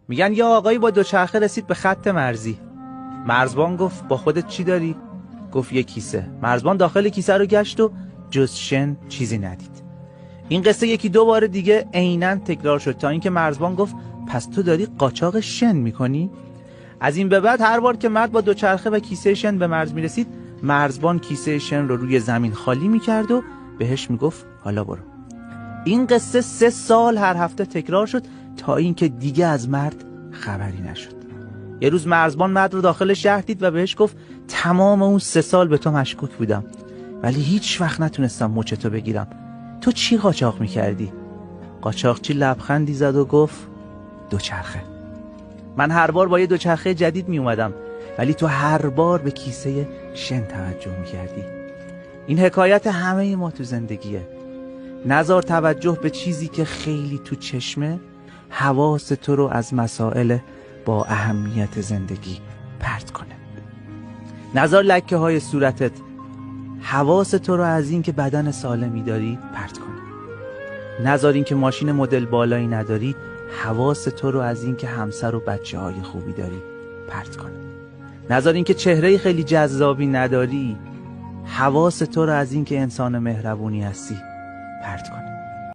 میگن یه آقایی با دوچرخه رسید به خط مرزی. مرزبان گفت با خودت چی داری؟ گفت یه کیسه. مرزبان داخل کیسه رو گشت و جز شن چیزی ندید. این قصه یکی دو بار دیگه عیناً تکرار شد تا اینکه مرزبان گفت پس تو داری قاچاق شن میکنی؟ از این به بعد هر بار که مرد با دوچرخه و کیسه شن به مرز میرسید، مرزبان کیسه شن رو روی زمین خالی میکرد و بهش میگفت حالا برو. این قصه 3 سال هر هفته تکرار شد تا اینکه دیگه از مرد خبری نشد. یه روز مرزبان مرد رو داخل شهر دید و بهش گفت تمام اون 3 سال به تو مشکوک بودم ولی هیچ وقت نتونستم مچتو بگیرم. تو چی قاچاق میکردی؟ قاچاقچی لبخندی زد و گفت دوچرخه. من هر بار با یه دوچرخه جدید می اومدم ولی تو هر بار به کیسه شن توجه میکردی. این حکایت همه ما تو زندگیه. نذار توجه به چیزی که خیلی تو چشمه حواس تو رو از مسائل با اهمیت زندگی پرت کنه. نذار لکه های صورتت حواس تو رو از این که بدن سالمی داری پرت کنه. نذار این که ماشین مدل بالایی نداری حواس تو رو از این که همسر و بچه های خوبی داری پرت کنه. نذار این که چهره خیلی جذابی نداری حواس تو رو از این که انسان مهربونی هستی پرت کنه.